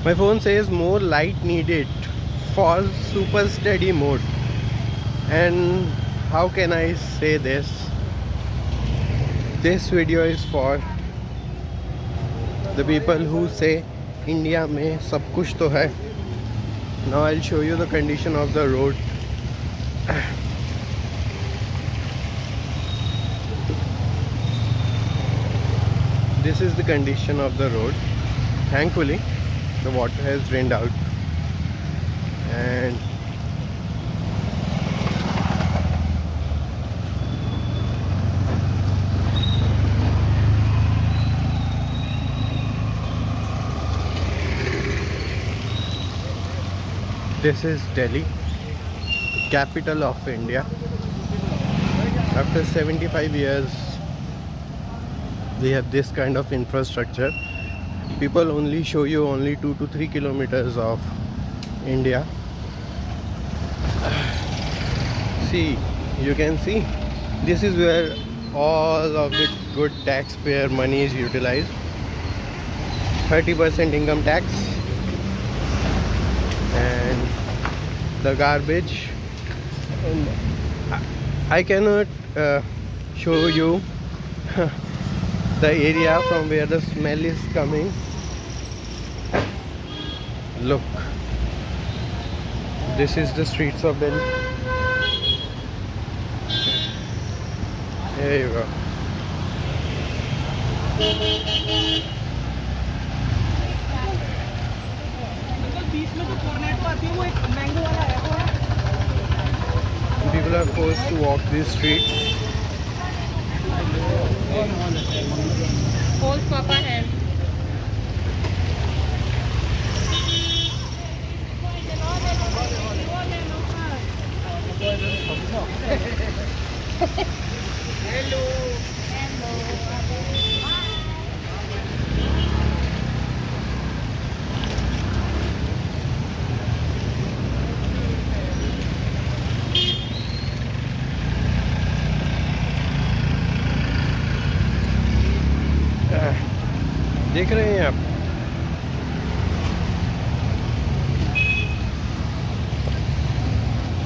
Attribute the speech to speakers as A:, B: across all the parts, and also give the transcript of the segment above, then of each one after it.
A: My phone says more light needed for super steady mode. And how can I say this? This video is for the people who say India में सब कुछ तो है. Now I'll show you the condition of the road. This is the condition of the road. Thankfully, the water has drained out, and this is Delhi, capital of India. After 75 years, we have this kind of infrastructure. People only show you only 2 to 3 kilometers of India. See, you can see this is where all of the good taxpayer money is utilized. 30% income tax, and the garbage. And I cannot show you the area from where the smell is coming. Look, this is the streets of Delhi. There you go. People are forced to walk these streets.
B: Hold Papa hand.
A: देख रहे हैं आप?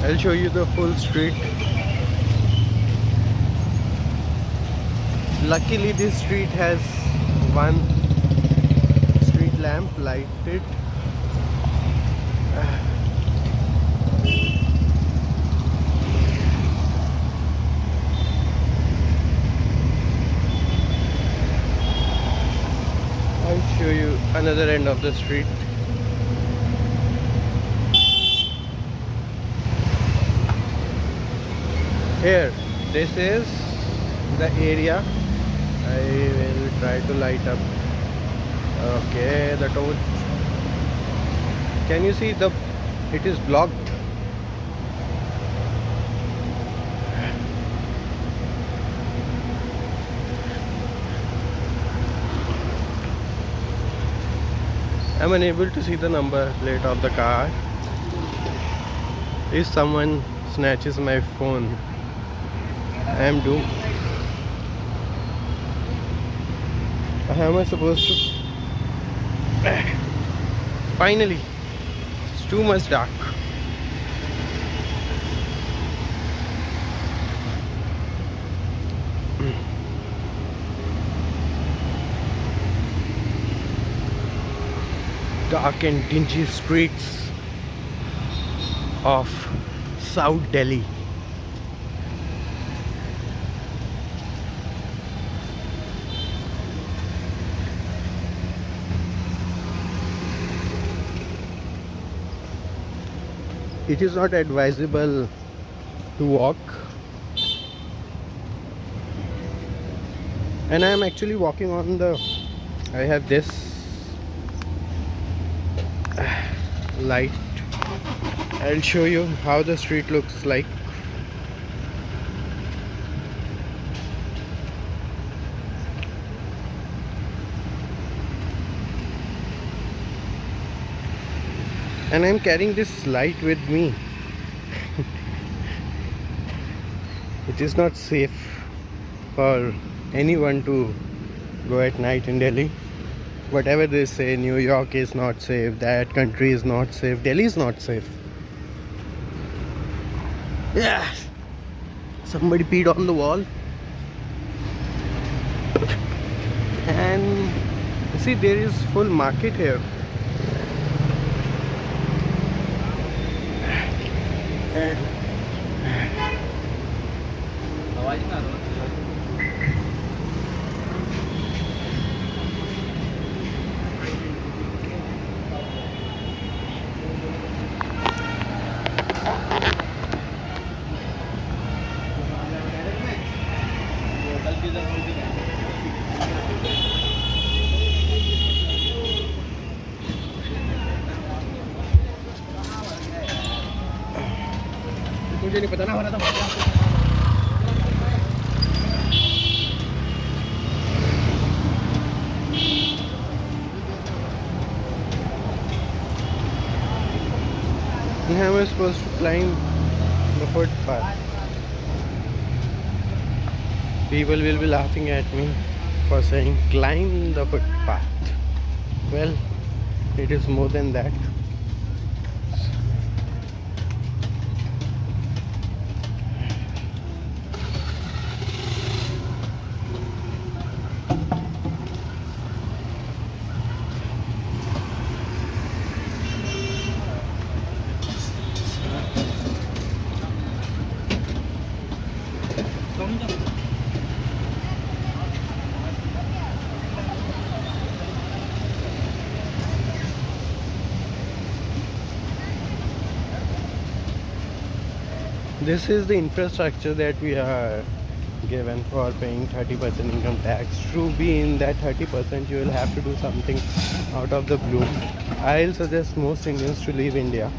A: I'll show you the full street. Luckily this street has one street lamp lighted. I'll show you another end of the street. Here, this is the area. I will try to light up. Okay, the torch. Can you see it is blocked? I'm unable to see the number plate of the car. If someone snatches my phone, I am doomed. How am I supposed to? Finally, it's too much dark. Dark and dingy streets of South Delhi. It is not advisable to walk, and I am actually walking on the, I have this light. I'll show you how the street looks like. And I'm carrying this light with me. It is not safe for anyone to go at night in Delhi. Whatever they say, New York is not safe, that country is not safe, Delhi is not safe. Yeah, somebody peed on the wall. And see, there is full market here. मुझे नहीं पता ना, हो रहा था। Now we're supposed to climb the footpath. People will be laughing at me for saying climb the footpath. Well, it is more than that. This is the infrastructure that we are given for paying 30% income tax. To be in that 30%, you will have to do something out of the blue. I'll suggest most Indians to leave India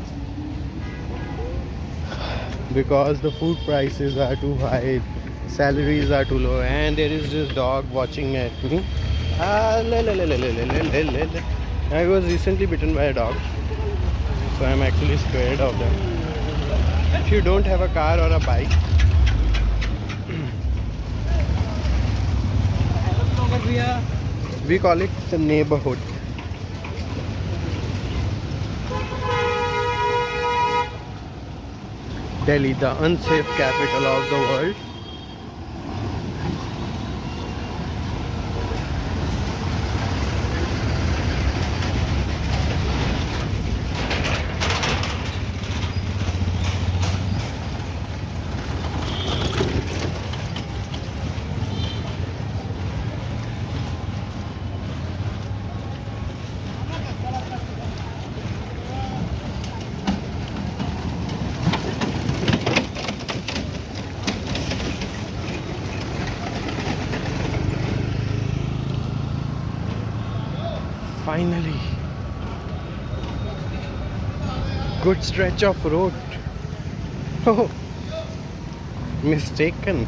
A: because the food prices are too high, salaries are too low, and there is this dog watching at me. I was recently bitten by a dog, so I'm actually scared of them. If you don't have a car or a bike, we call it the neighborhood. Delhi, the unsafe capital of the world. Finally, good stretch of road. Oh, mistaken.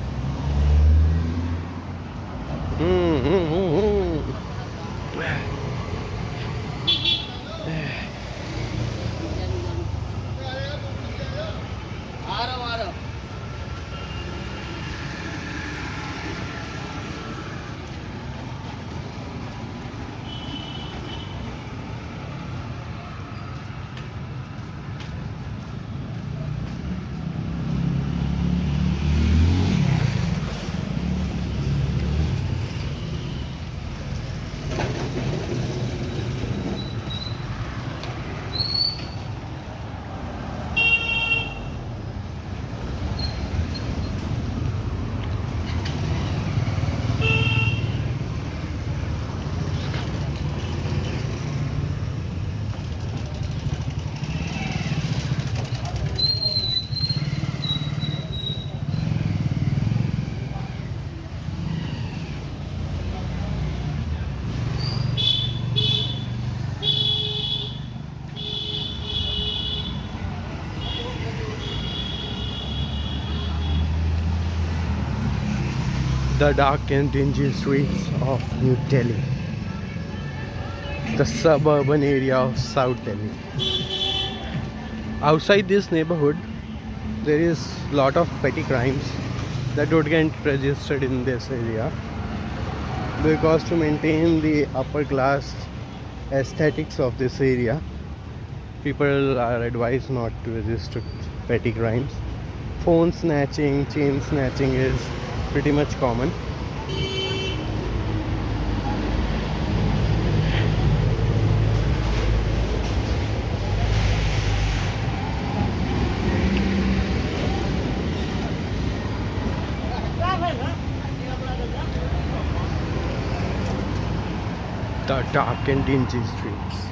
A: The dark and dingy streets of New Delhi, the suburban area of South Delhi. Outside this neighborhood, there is lot of petty crimes that don't get registered in this area because to maintain the upper class aesthetics of this area. People are advised not to resist to petty crimes. Phone snatching, chain snatching is pretty much common. The dark and dingy streets.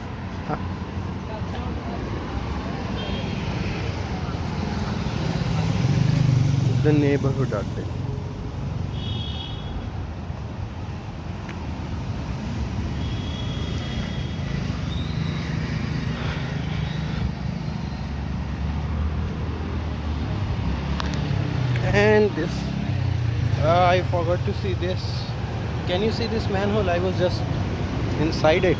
A: The neighborhood out there. And this, I forgot to see this. Can you see this manhole? I was just inside it.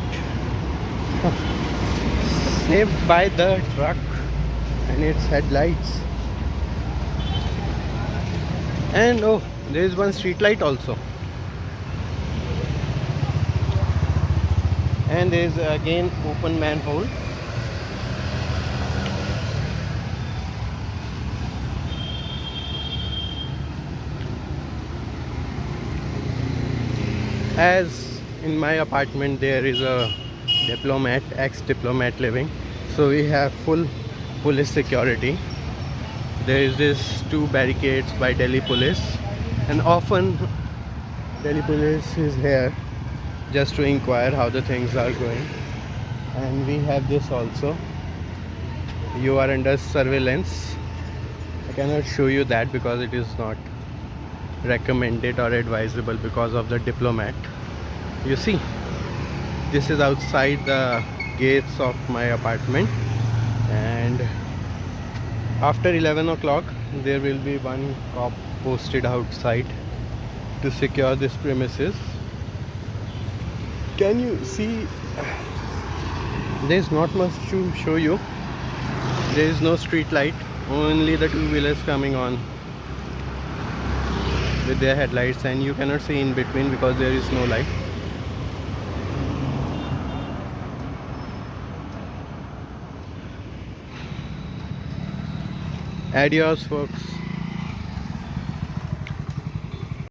A: Saved by the truck and its headlights. And oh, there is one street light also. And there is again open manhole. As in my apartment there is a diplomat, ex-diplomat living, so we have full police security. There is this 2 barricades by Delhi police, and often Delhi police is here just to inquire how the things are going. And we have this also. You are under surveillance. I cannot show you that because it is not recommended or advisable because of the diplomat. You see, this is outside the gates of my apartment, and after 11 o'clock there will be one cop posted outside to secure this premises. Can you see? There's not much to show you. There is no street light, only the two-wheelers coming on with their headlights, and you cannot see in between because there is no light. Adios folks.